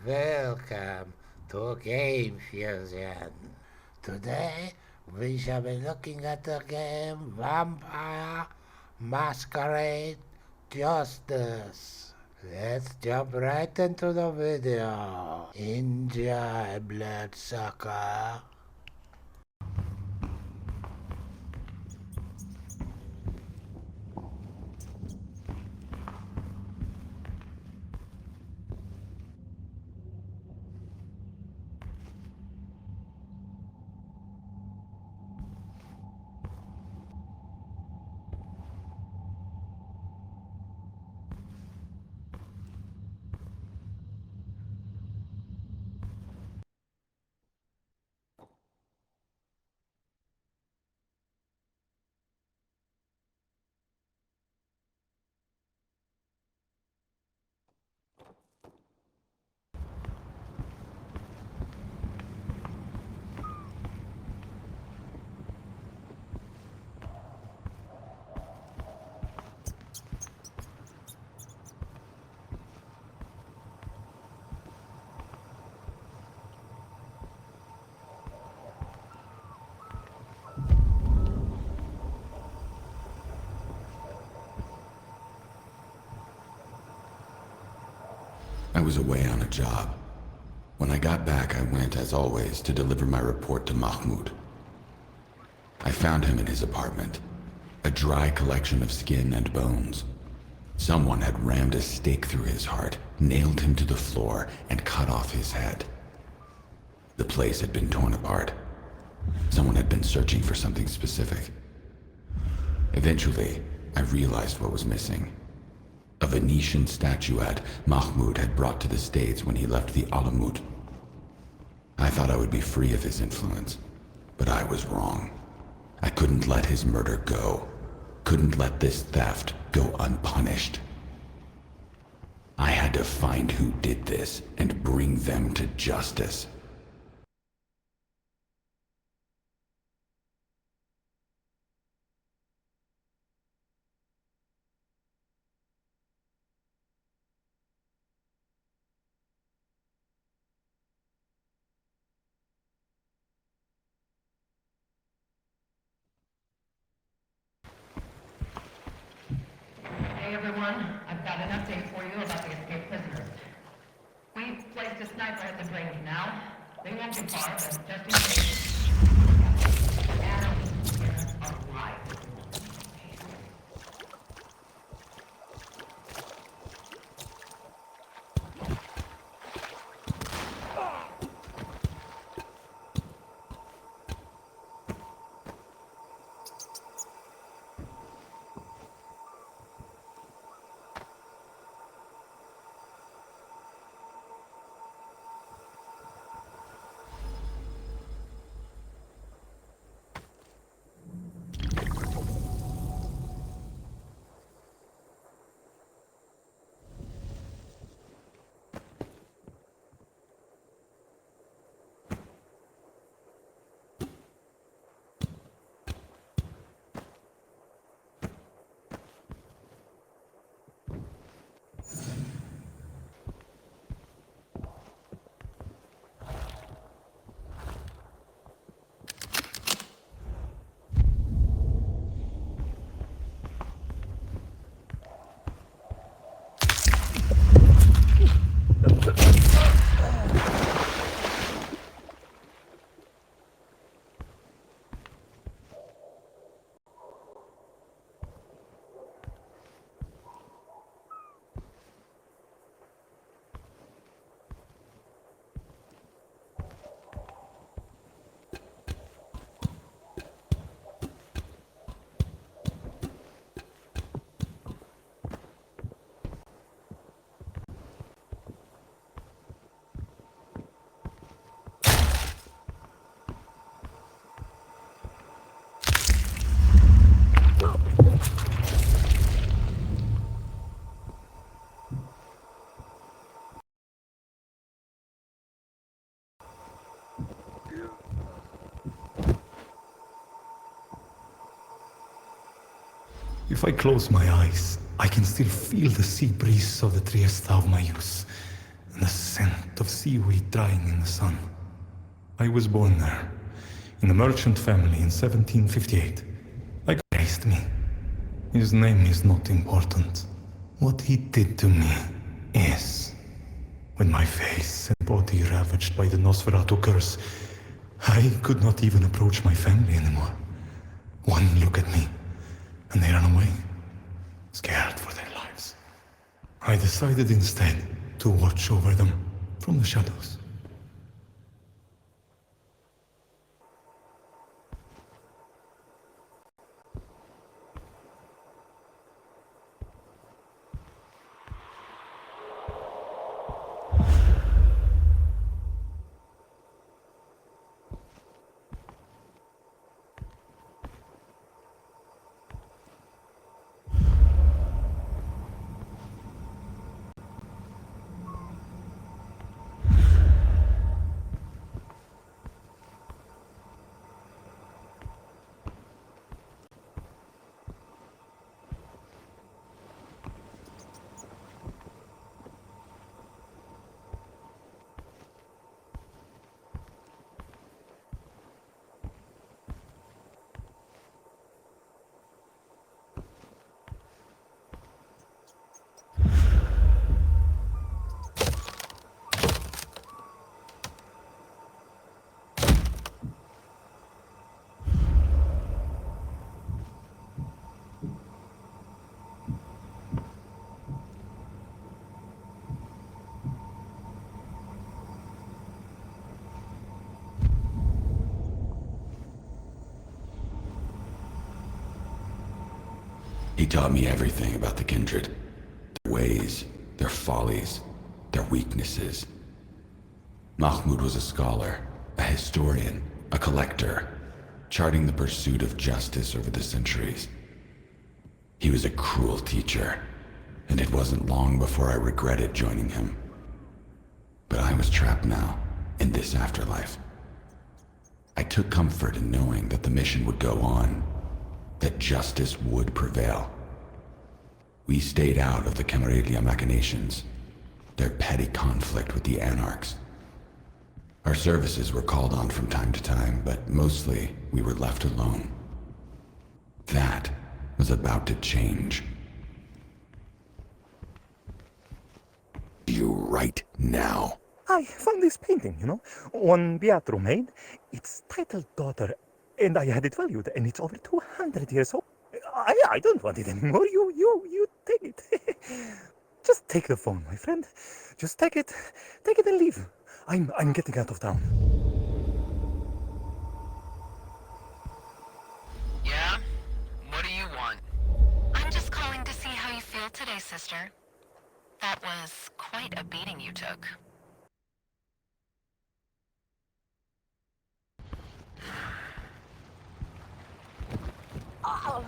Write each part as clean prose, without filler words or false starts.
Welcome to Game Fusion. Today we shall be looking at the game Vampire Masquerade Justice. Let's jump right into the video. Enjoy, bloodsucker. I was away on a job. When I got back, I went, as always, to deliver my report to Mahmoud. I found him in his apartment, a dry collection of skin and bones. Someone had rammed a stake through his heart, nailed him to the floor, and cut off his head. The place had been torn apart. Someone had been searching for something specific. Eventually, I realized what was missing. A Venetian statuette Mahmoud had brought to the States when he left the Alamut. I thought I would be free of his influence, but I was wrong. I couldn't let his murder go. Couldn't let this theft go unpunished. I had to find who did this and bring them to justice. Hey everyone, I've got an update for you about the escaped prisoners. We've placed a sniper at the drain canal. They won't be far, but just in case. Adam is alive. If I close my eyes, I can still feel the sea breeze of the Trieste of my youth, and the scent of seaweed drying in the sun. I was born there, in a merchant family in 1758. My God raised me. His name is not important. What he did to me is. When my face and body ravaged by the Nosferatu curse, I could not even approach my family anymore. One look at me, and they ran away, scared for their lives. I decided instead to watch over them from the shadows. He taught me everything about the kindred. Their ways, their follies, their weaknesses. Mahmoud was a scholar, a historian, a collector, charting the pursuit of justice over the centuries. He was a cruel teacher, and it wasn't long before I regretted joining him. But I was trapped now, in this afterlife. I took comfort in knowing that the mission would go on, that justice would prevail. We stayed out of the Camarilla machinations, their petty conflict with the Anarchs. Our services were called on from time to time, but mostly we were left alone. That was about to change. You right now. I found this painting, one Pietro made. It's titled Daughter, and I had it valued, and it's over 200 years old. I don't want it anymore. You take it. Just take the phone, my friend. Just take it and leave. I'm getting out of town. Yeah? What do you want? I'm just calling to see how you feel today, sister. That was quite a beating you took. Oh.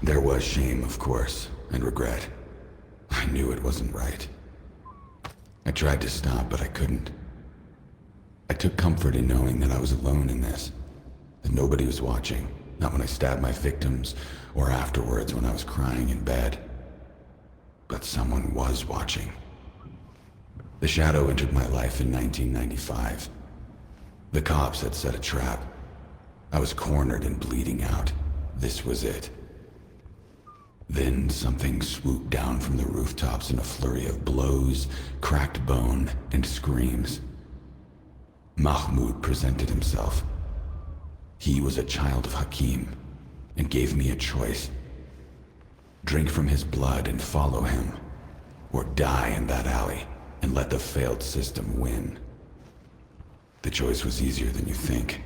There was shame, of course, and regret. I knew it wasn't right. I tried to stop, but I couldn't. I took comfort in knowing that I was alone in this, that nobody was watching, not when I stabbed my victims, or afterwards when I was crying in bed. But someone was watching. The Shadow entered my life in 1995. The cops had set a trap. I was cornered and bleeding out. This was it. Then something swooped down from the rooftops in a flurry of blows, cracked bone, and screams. Mahmoud presented himself. He was a child of Haqim, and gave me a choice. Drink from his blood and follow him, or die in that alley and let the failed system win. The choice was easier than you think.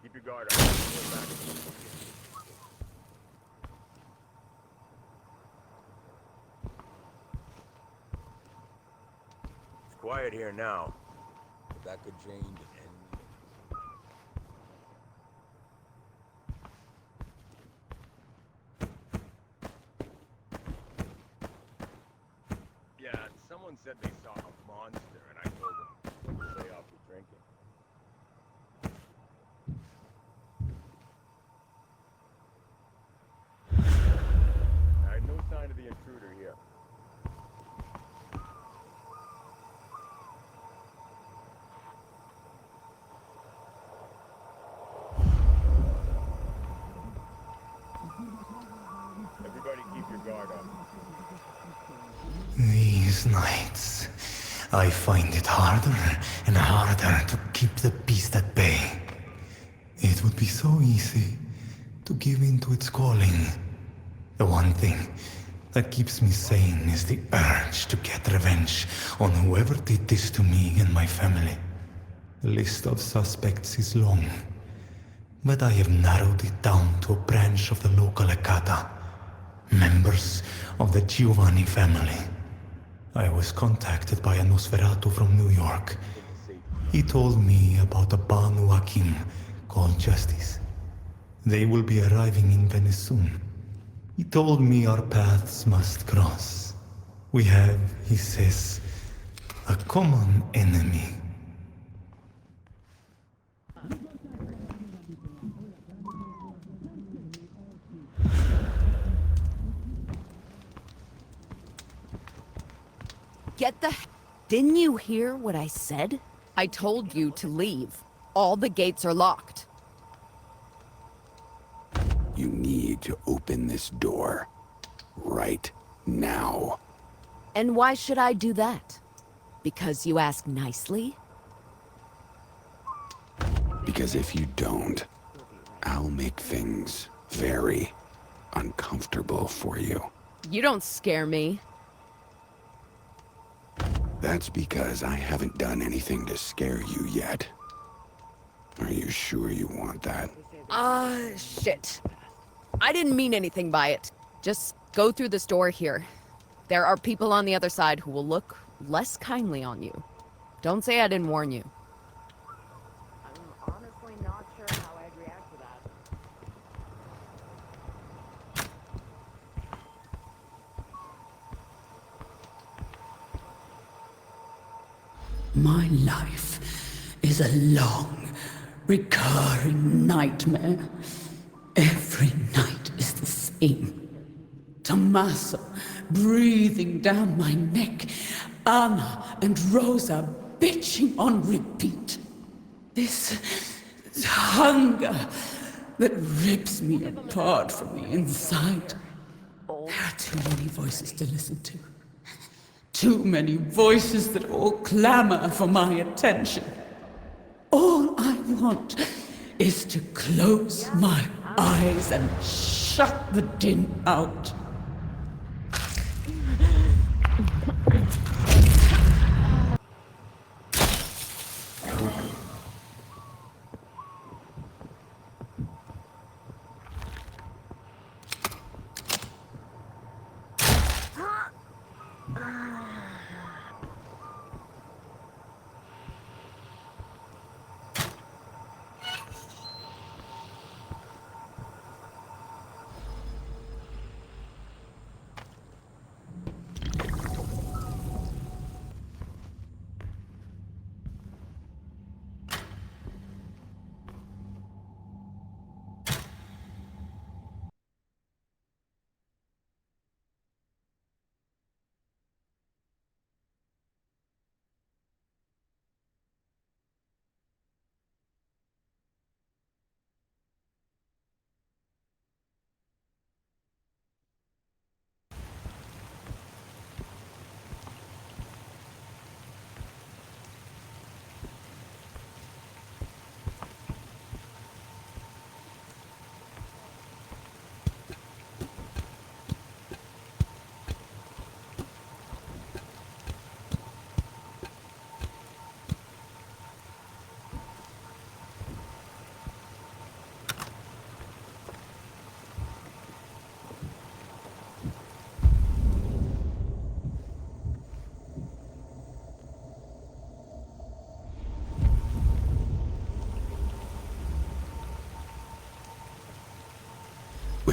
Keep your guard up. It's quiet here now, but that could change at any minute. Yeah, someone said they saw a monster, and I told them to stay off the drinking. Alright, no sign of the intruder here. Everybody keep your guard up. These nights, I find it harder and harder to keep the beast at bay. It would be so easy to give in to its calling. The one thing that keeps me sane is the urge to get revenge on whoever did this to me and my family. The list of suspects is long, but I have narrowed it down to a branch of the local Hecata, members of the Giovanni family. I was contacted by a Nosferatu from New York. He told me about a Banu Haqim called Justice. They will be arriving in Venice soon. He told me our paths must cross. We have, he says, a common enemy. Get the Didn't you hear what I said? I told you to leave. All the gates are locked. You need to open this door. Right now. And why should I do that? Because you ask nicely? Because if you don't, I'll make things very uncomfortable for you. You don't scare me. That's because I haven't done anything to scare you yet. Are you sure you want that? Shit. I didn't mean anything by it. Just go through this door here. There are people on the other side who will look less kindly on you. Don't say I didn't warn you. I'm honestly not sure how I'd react to that. My life is a long, recurring nightmare. Every night is the same. Tommaso breathing down my neck. Anna and Rosa bitching on repeat. This hunger that rips me apart from the inside. There are too many voices to listen to. Too many voices that all clamor for my attention. All I want is to close my eyes and shut the din out.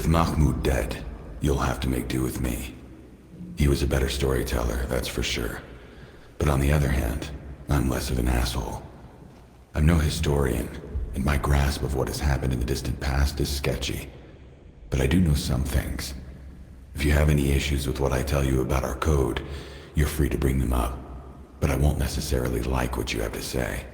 With Mahmoud dead, you'll have to make do with me. He was a better storyteller, that's for sure. But on the other hand, I'm less of an asshole. I'm no historian, and my grasp of what has happened in the distant past is sketchy. But I do know some things. If you have any issues with what I tell you about our code, you're free to bring them up. But I won't necessarily like what you have to say.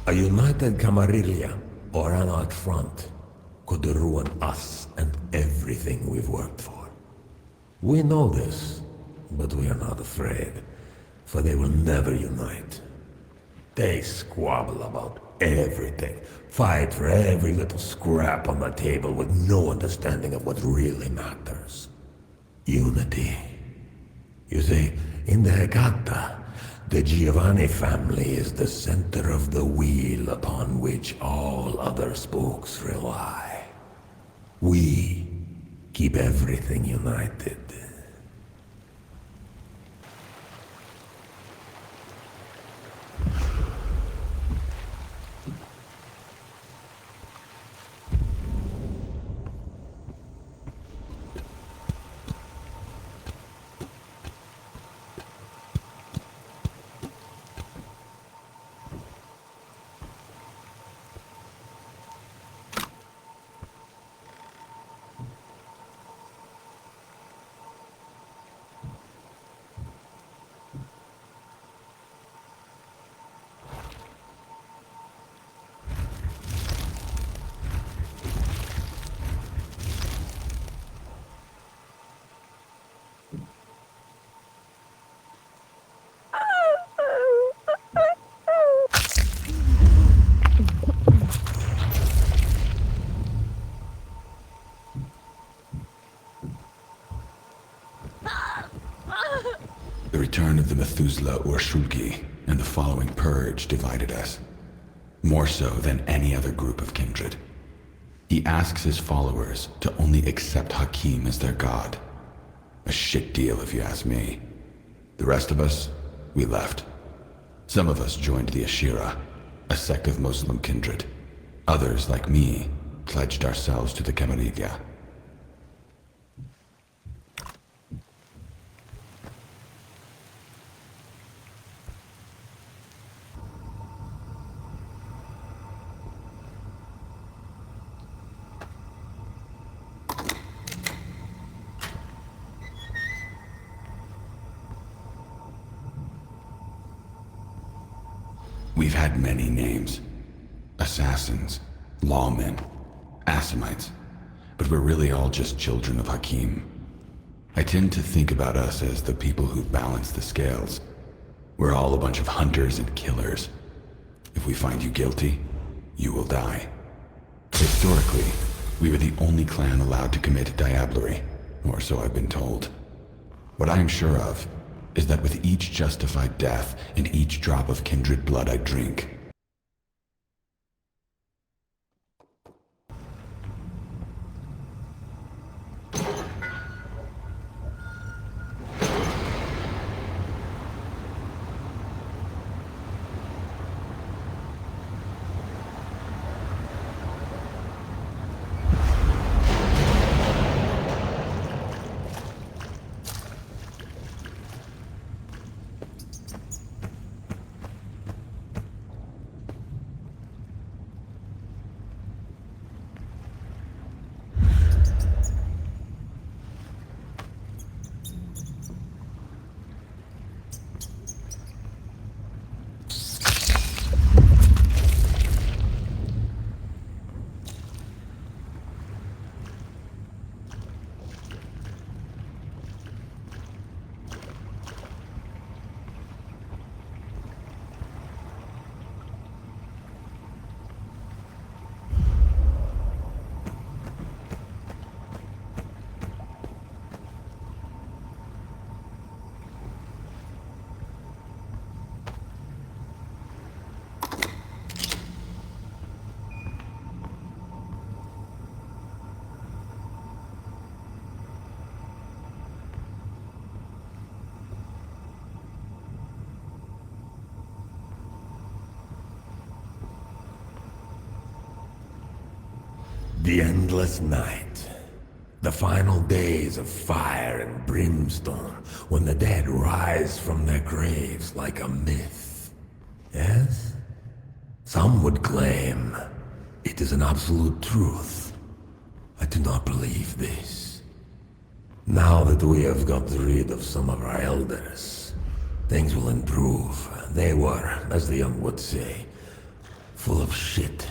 A united Camarilla or an out front could ruin us and everything we've worked for. We know this, but we are not afraid, for they will never unite. They squabble about everything, fight for every little scrap on the table with no understanding of what really matters. Unity. You see, in the Hecata, the Giovanni family is the center of the wheel upon which all other spokes rely. We keep everything united. The return of the Methuselah Urshulgi and the following purge divided us. More so than any other group of kindred. He asks his followers to only accept Haqim as their god. A shit deal if you ask me. The rest of us, we left. Some of us joined the Ashira, a sect of Muslim kindred. Others, like me, pledged ourselves to the Camarilla. We've had many names. Assassins, lawmen, Assamites. But we're really all just children of Haqim. I tend to think about us as the people who balance the scales. We're all a bunch of hunters and killers. If we find you guilty, you will die. Historically, we were the only clan allowed to commit diablerie, or so I've been told. What I am sure of is that with each justified death and each drop of kindred blood I drink, The endless night. The final days of fire and brimstone, when the dead rise from their graves like a myth. Yes? Some would claim it is an absolute truth. I do not believe this. Now that we have got rid of some of our elders, things will improve. They were, as the young would say, full of shit.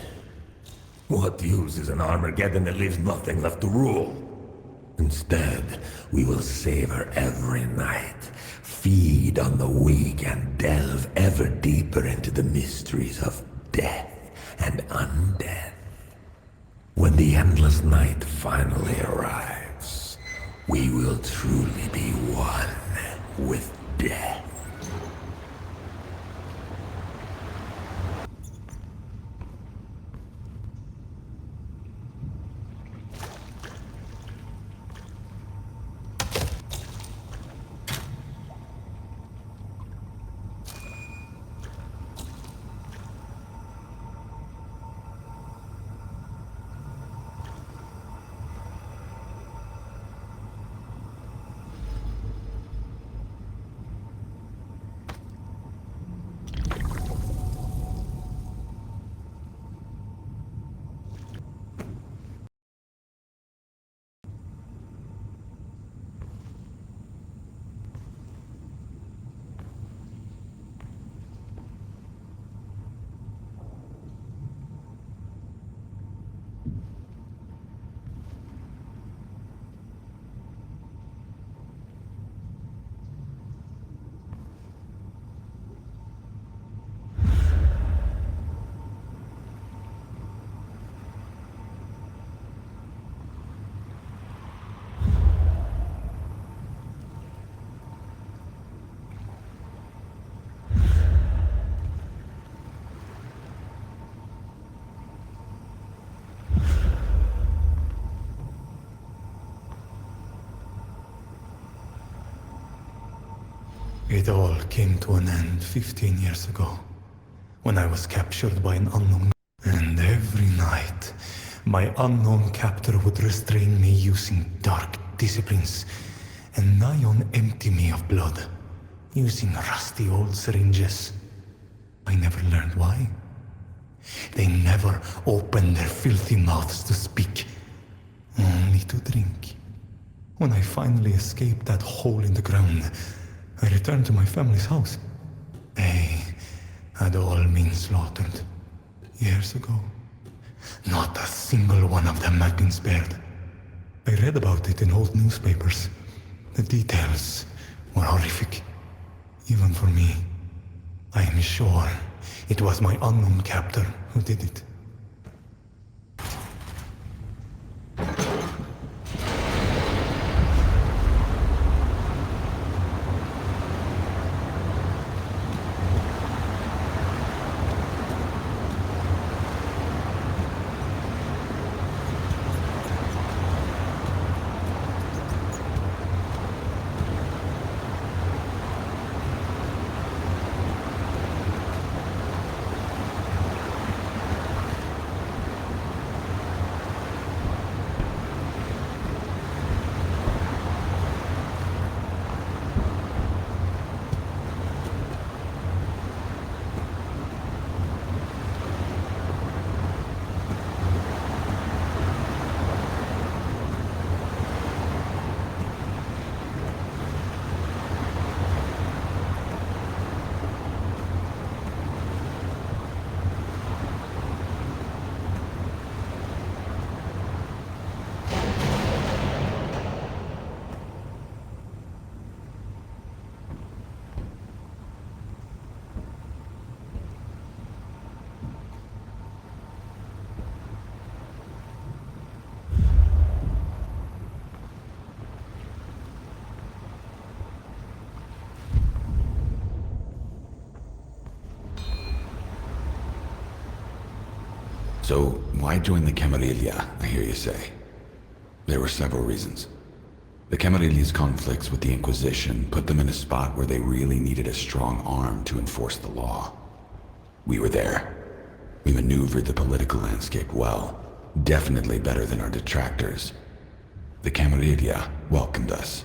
What use is an Armageddon that leaves nothing left to rule? Instead, we will savor every night, feed on the weak, and delve ever deeper into the mysteries of death and undeath. When the endless night finally arrives, we will truly be one with death. It all came to an end 15 years ago, when I was captured by an unknown. And every night, my unknown captor would restrain me using dark disciplines, and nigh on empty me of blood, using rusty old syringes. I never learned why. They never opened their filthy mouths to speak, only to drink. When I finally escaped that hole in the ground, I returned to my family's house. They had all been slaughtered years ago. Not a single one of them had been spared. I read about it in old newspapers. The details were horrific, even for me. I am sure it was my unknown captor who did it. So, why join the Camarilla, I hear you say? There were several reasons. The Camarilla's conflicts with the Inquisition put them in a spot where they really needed a strong arm to enforce the law. We were there. We maneuvered the political landscape well, Definitely better than our detractors. The Camarilla welcomed us.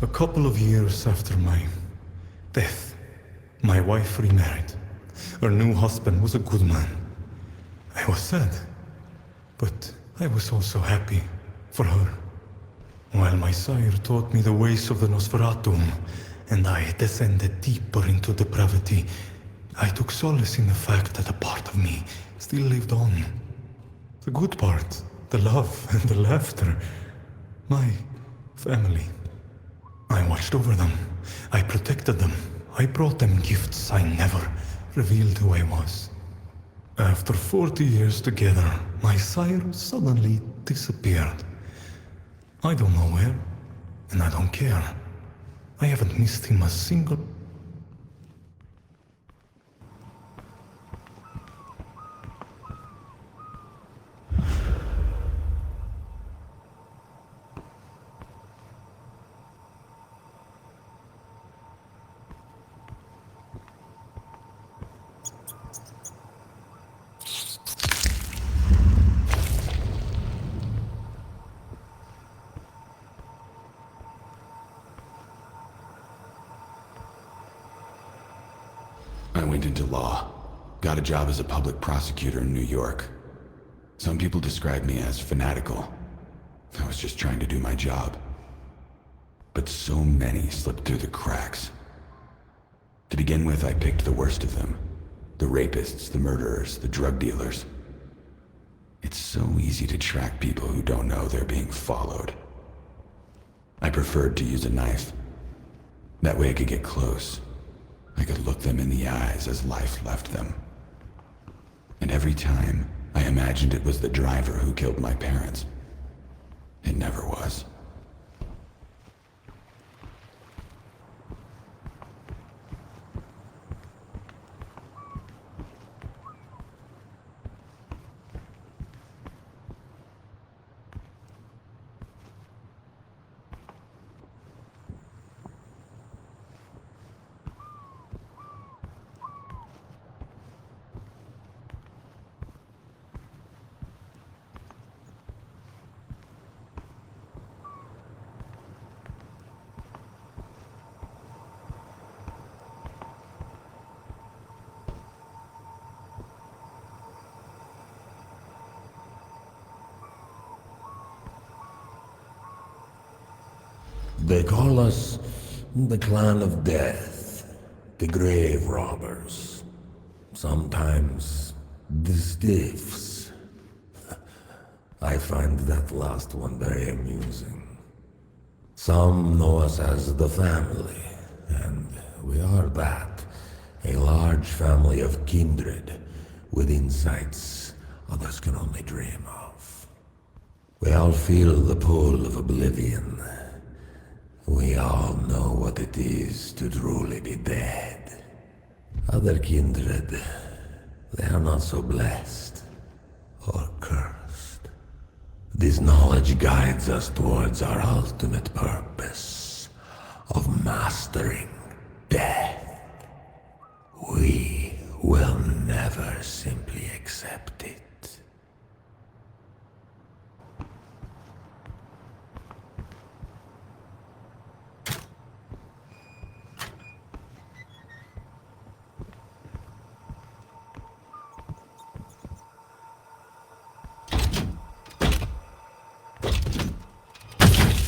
A couple of years after my death, my wife remarried. Her new husband was a good man. I was sad, but I was also happy for her. While my sire taught me the ways of the Nosferatum, and I descended deeper into depravity, I took solace in the fact that a part of me still lived on. The good part, the love and the laughter. My family. I watched over them. I protected them. I brought them gifts. I never revealed who I was. After 40 years together, my sire suddenly disappeared. I don't know where, and I don't care. I haven't missed him a single... I went into law. Got a job as a public prosecutor in New York. Some people describe me as fanatical. I was just trying to do my job. But so many slipped through the cracks. To begin with, I picked the worst of them. The rapists, the murderers, the drug dealers. It's so easy to track people who don't know they're being followed. I preferred to use a knife. That way I could get close. I could look them in the eyes as life left them. And every time, I imagined it was the driver who killed my parents. It never was. They call us the Clan of Death, the Grave Robbers. Sometimes the Stiffs. I find that last one very amusing. Some know us as the family, and we are that. A large family of kindred, with insights others can only dream of. We all feel the pull of oblivion. We all know what it is to truly be dead. Other kindred, they are not so blessed or cursed. This knowledge guides us towards our ultimate purpose of mastering death. will never simply accept it.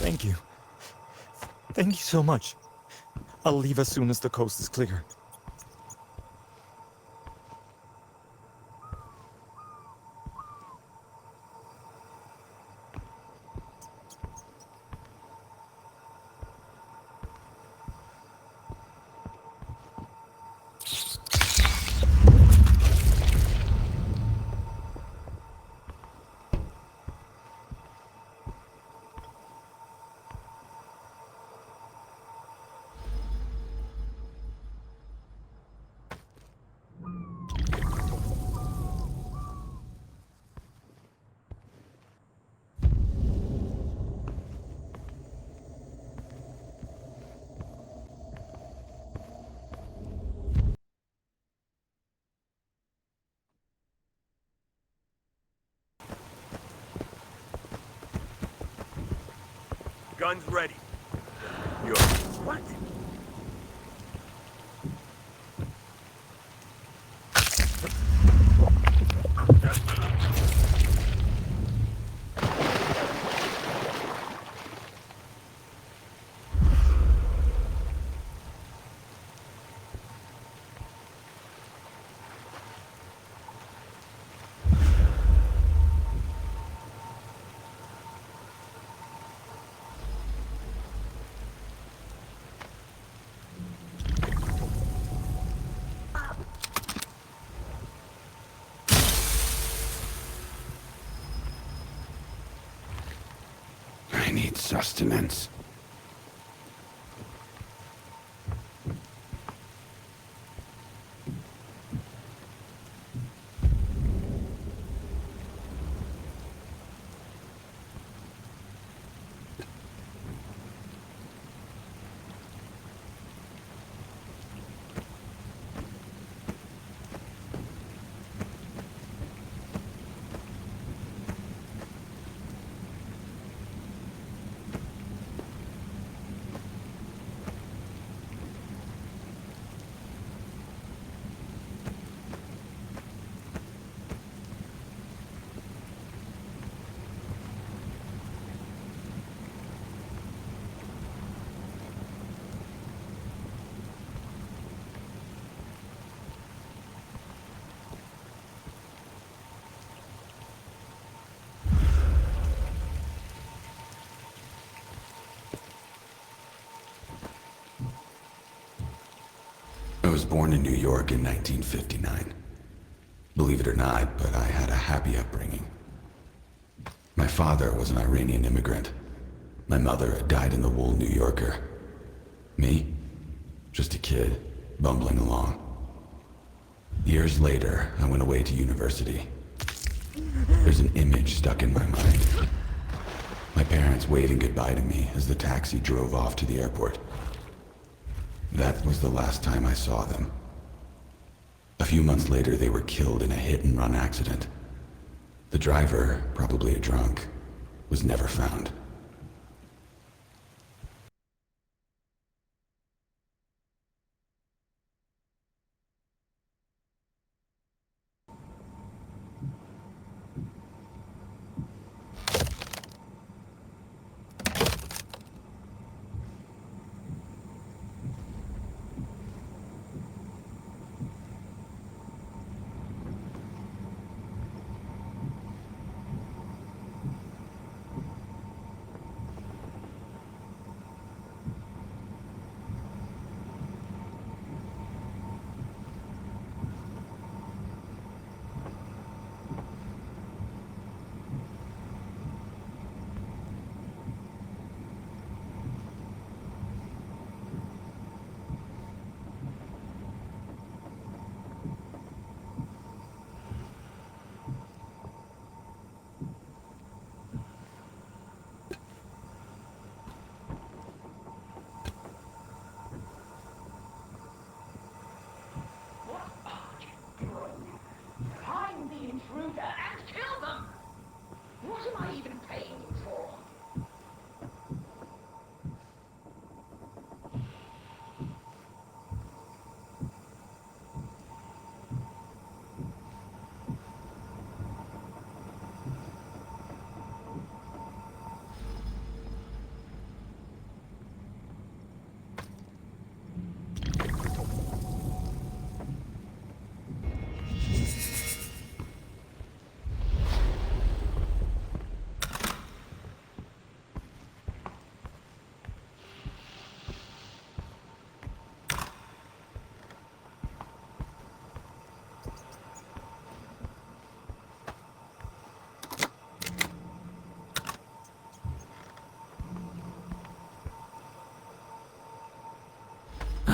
Thank you. Thank you so much. I'll leave as soon as the coast is clear. Guns ready. You're... What? I need sustenance. I was born in New York in 1959. Believe it or not, but I had a happy upbringing. My father was an Iranian immigrant. My mother died in the wool New Yorker. Me? Just a kid, bumbling along. Years later, I went away to university. There's an image stuck in my mind. My parents waving goodbye to me as the taxi drove off to the airport. That was the last time I saw them. A few months later, they were killed in a hit-and-run accident. The driver, probably a drunk, was never found.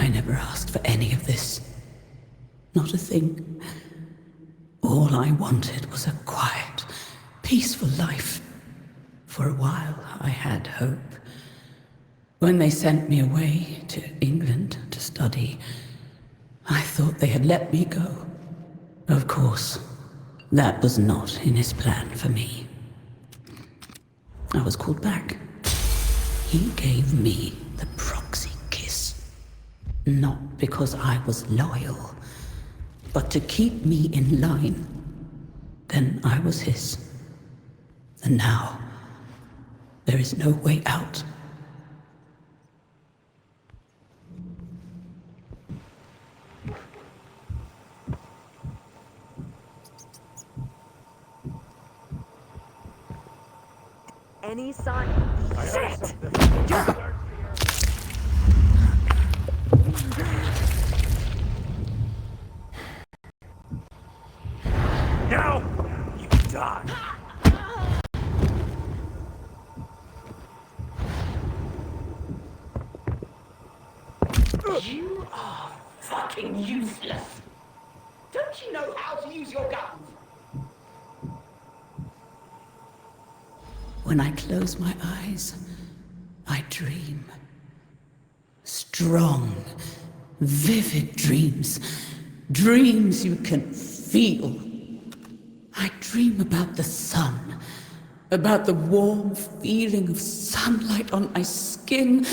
I never asked for any of this. Not a thing. All I wanted was a quiet, peaceful life. For a while, I had hope. When they sent me away to England to study, I thought they had let me go. Of course, that was not in his plan for me. I was called back. He gave me the proxy kiss. Not because I was loyal, but to keep me in line. Then I was his. And now, there is no way out. Any sign? I heard Shit! something. Now, you die. You are fucking useless. Don't you know how to use your guns? When I close my eyes, I dream. Strong, vivid dreams. Dreams you can feel. I dream about the sun, about the warm feeling of sunlight on my skin,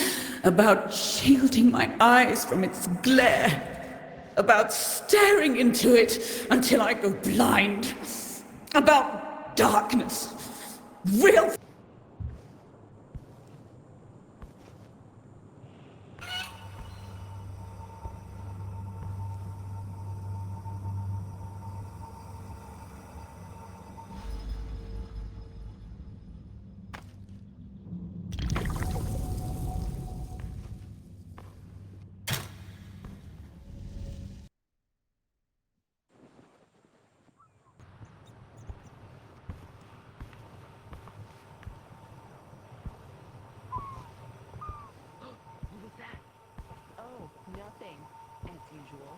about shielding my eyes from its glare, about staring into it until I go blind, about darkness, real. Oh, nothing, as usual.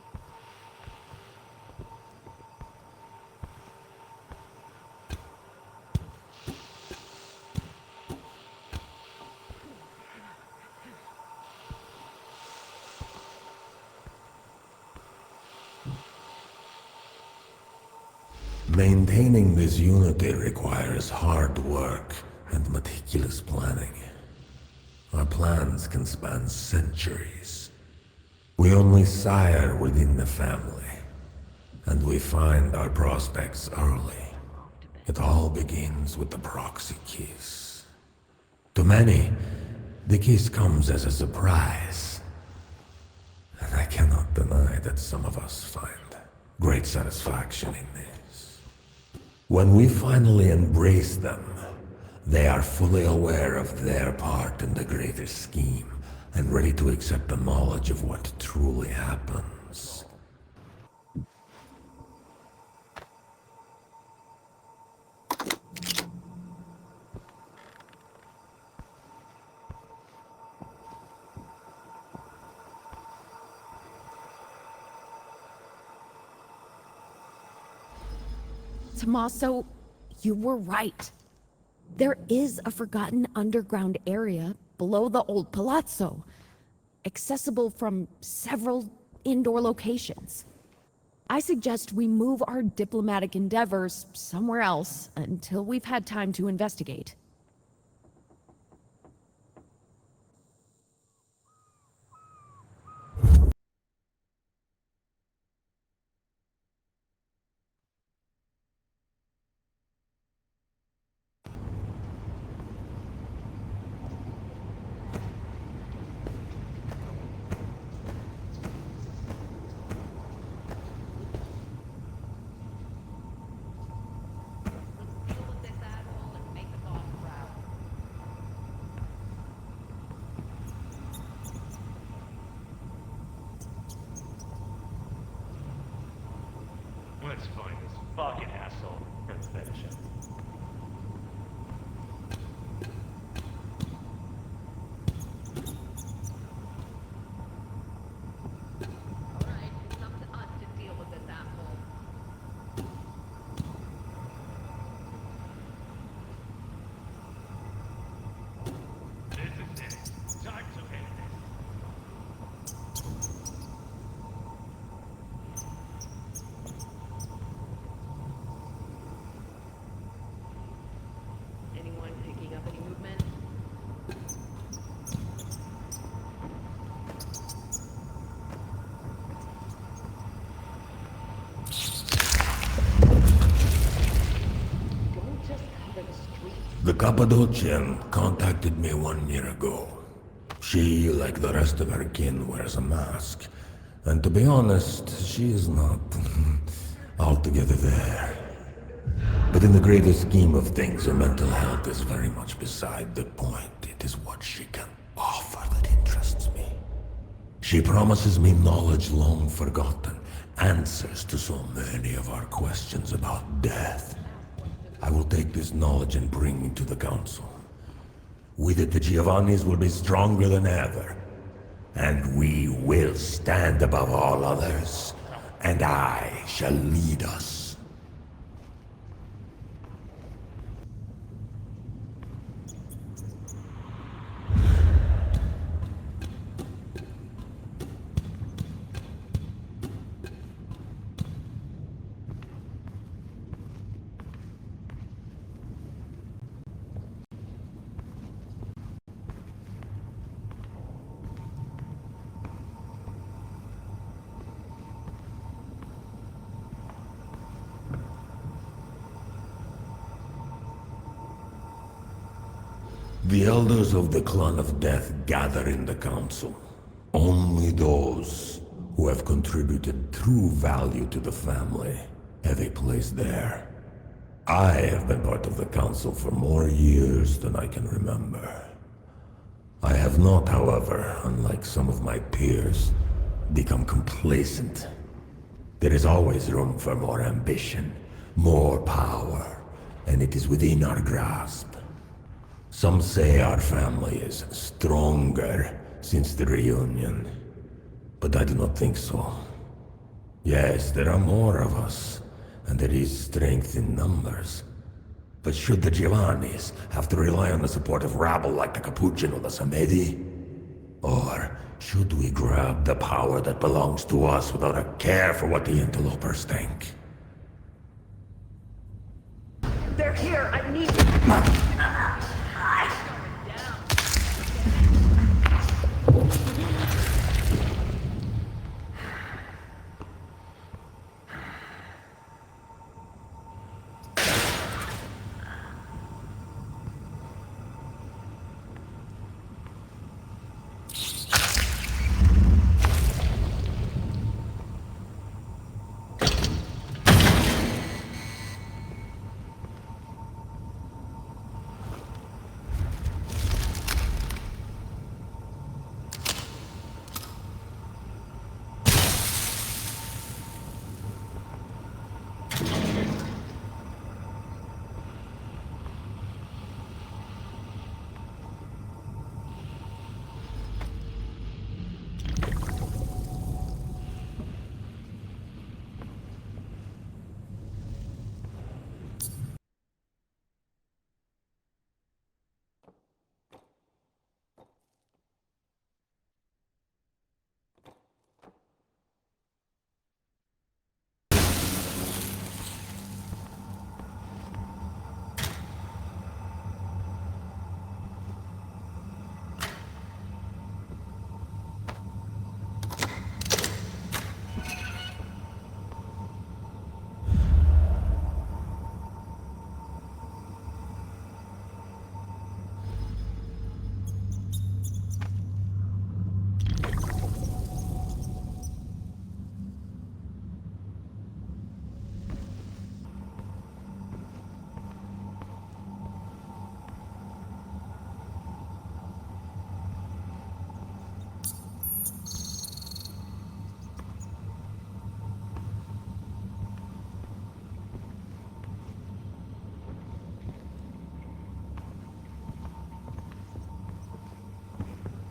Maintaining this unity requires hard work and meticulous planning. Our plans can span centuries. We only sire within the family, and we find our prospects early. It all begins with the proxy kiss. To many, the kiss comes as a surprise. And I cannot deny that some of us find great satisfaction in this. When we finally embrace them, they are fully aware of their part in the greater scheme and ready to accept the knowledge of what truly happens. Tommaso, you were right. There is a forgotten underground area below the old palazzo, accessible from several indoor locations. I suggest we move our diplomatic endeavors somewhere else until we've had time to investigate. Deal with this asshole and make the boss proud. The Cappadocian contacted me 1 year ago. She, like the rest of her kin, wears a mask. And to be honest, she is not altogether there. But in the greater scheme of things, her mental health is very much beside the point. It is what she can offer that interests me. She promises me knowledge long forgotten, answers to so many of our questions about death. I will take this knowledge and bring it to the Council. With it, the Giovannis will be stronger than ever. And we will stand above all others. And I shall lead us. The elders of the Clan of Death gather in the Council. Only those who have contributed true value to the family have a place there. I have been part of the Council for more years than I can remember. I have not, however, unlike some of my peers, become complacent. There is always room for more ambition, more power, and it is within our grasp. Some say our family is stronger since the reunion, but I do not think so. Yes, there are more of us, and there is strength in numbers. But should the Giovannis have to rely on the support of rabble like the Capuchin or the Samedi? Or should we grab the power that belongs to us without a care for what the interlopers think? They're here! I need...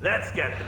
Let's get them.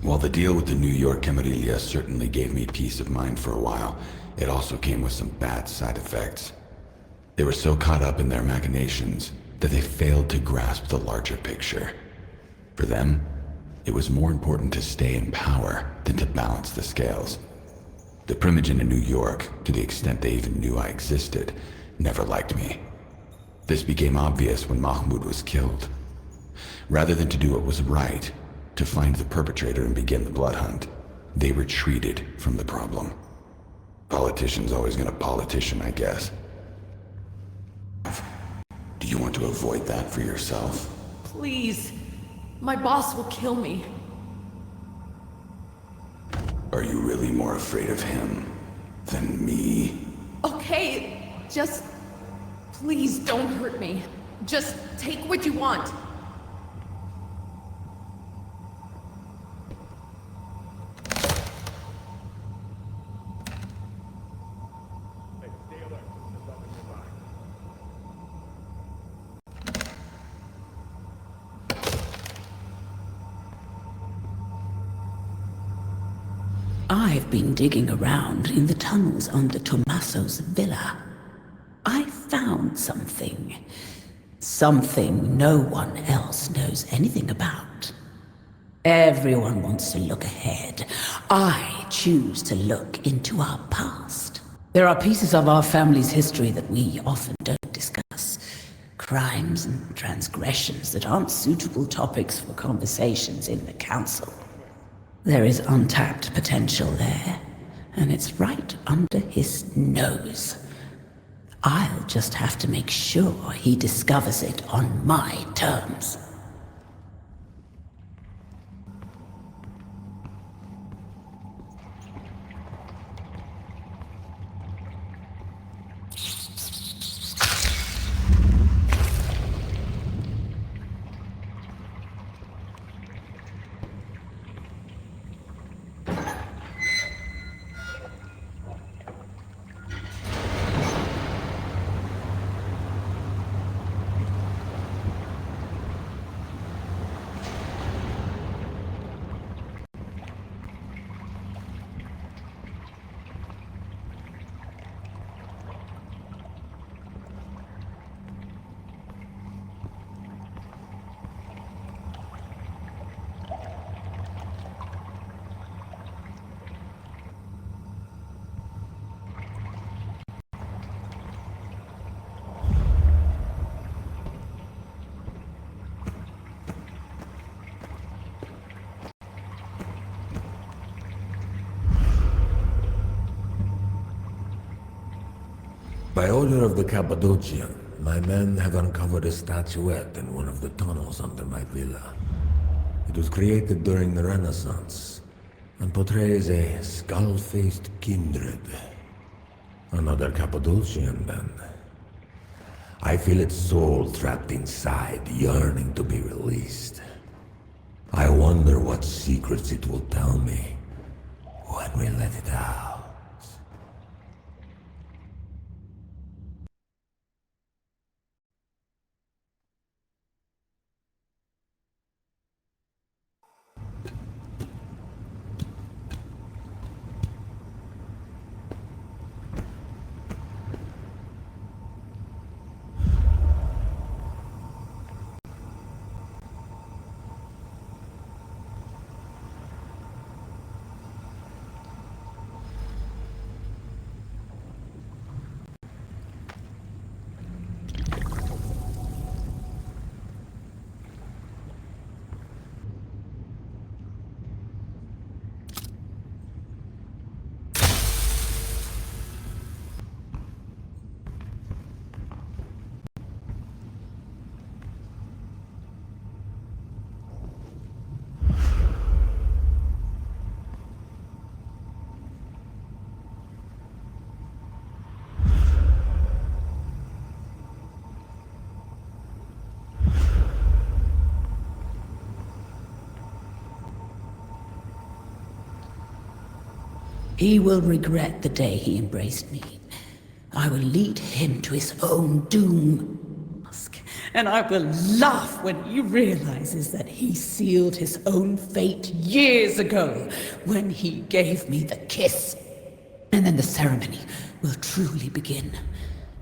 While the deal with the New York Camarilla certainly gave me peace of mind for a while, it also came with some bad side effects. They were so caught up in their machinations that they failed to grasp the larger picture. For them, it was more important to stay in power than to balance the scales. The Primogen in New York, to the extent they even knew I existed, never liked me. This became obvious when Mahmoud was killed. Rather than to do what was right, to find the perpetrator and begin the blood hunt, they retreated from the problem. Politician's always gonna politician, I guess. Do you want to avoid that for yourself? Please. My boss will kill me. Are you really more afraid of him than me? Okay, just... please don't hurt me. Just take what you want. Hey, stay alert. There's something nearby. I've been digging around in the tunnels under Tommaso's villa. I found something. Something no one else knows anything about. Everyone wants to look ahead. I choose to look into our past. There are pieces of our family's history that we often don't discuss. Crimes and transgressions that aren't suitable topics for conversations in the council. There is untapped potential there, and it's right under his nose. I'll just have to make sure he discovers it on my terms. By order of the Cappadocian, my men have uncovered a statuette in one of the tunnels under my villa. It was created during the Renaissance, and portrays a skull-faced kindred. Another Cappadocian, then. I feel its soul trapped inside, yearning to be released. I wonder what secrets it will tell me when we let it out. He will regret the day he embraced me. I will lead him to his own doom. And I will laugh when he realizes that he sealed his own fate years ago when he gave me the kiss. And then the ceremony will truly begin.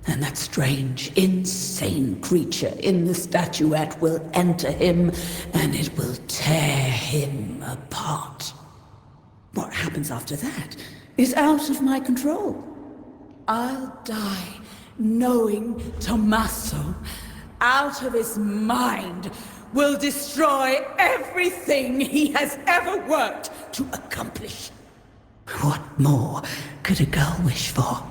And that strange, insane creature in the statuette will enter him, and it will tear him apart. What happens after that is out of my control. I'll die knowing Tommaso, out of his mind, will destroy everything he has ever worked to accomplish. What more could a girl wish for?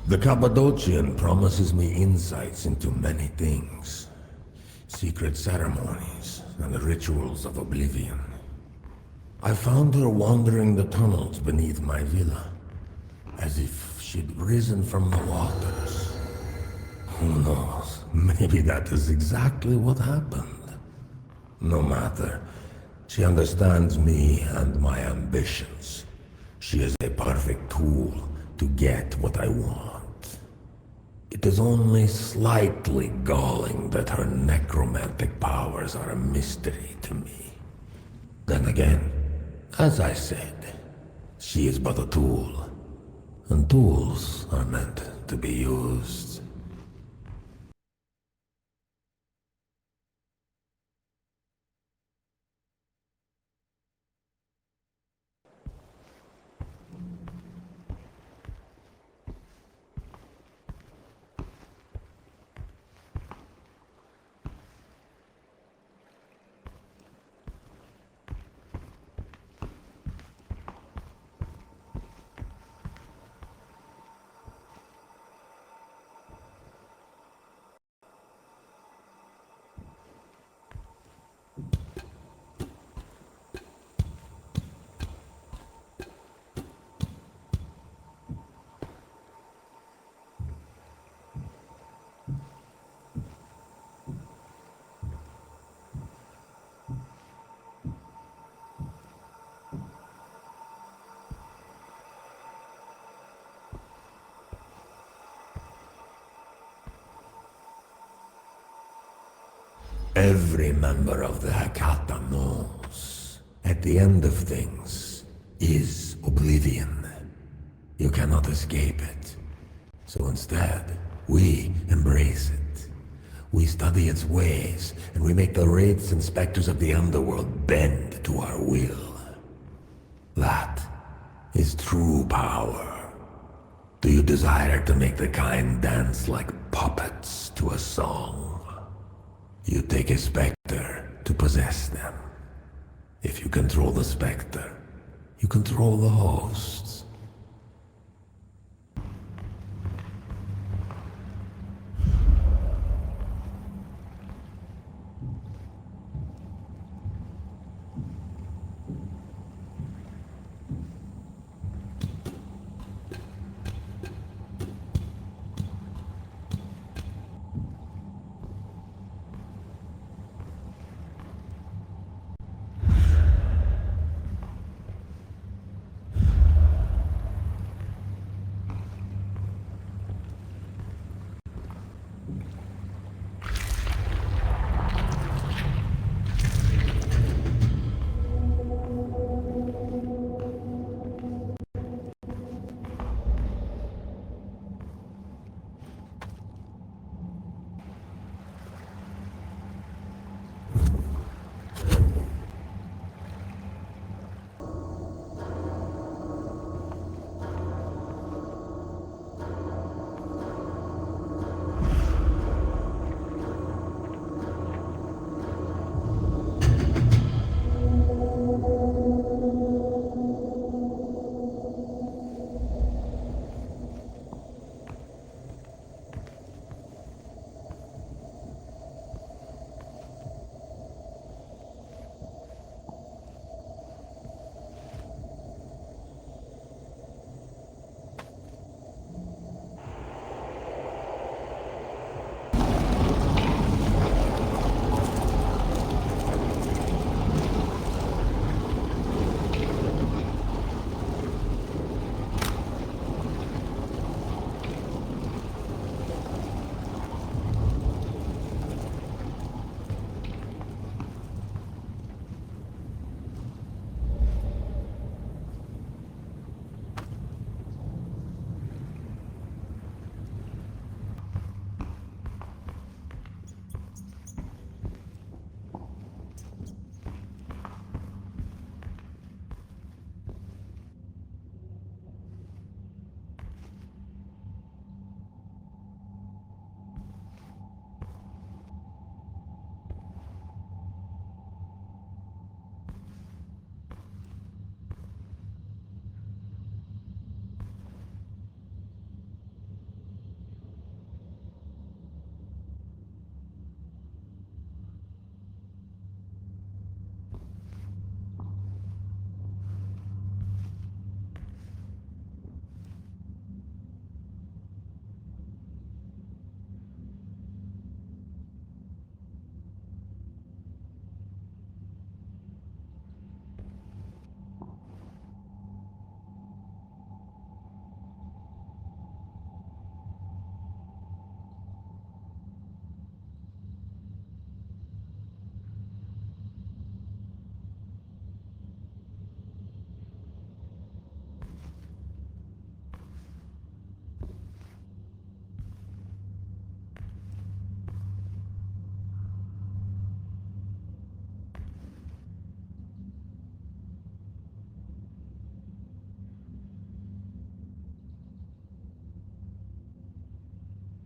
The Cappadocian promises me insights into many things. Secret ceremonies and the rituals of oblivion. I found her wandering the tunnels beneath my villa, as if she'd risen from the waters. Who knows? Maybe that is exactly what happened. No matter. She understands me and my ambitions. She is a perfect tool to get what I want. It is only slightly galling that her necromantic powers are a mystery to me. Then again, as I said, she is but a tool, and tools are meant to be used. Every member of the Hecata knows, at the end of things, is oblivion. You cannot escape it. So instead, we embrace it. We study its ways, and we make the wraiths and specters of the underworld bend to our will. That is true power. Do you desire to make the kind dance like puppets to a song? You take a specter to possess them. If you control the specter, you control the hosts.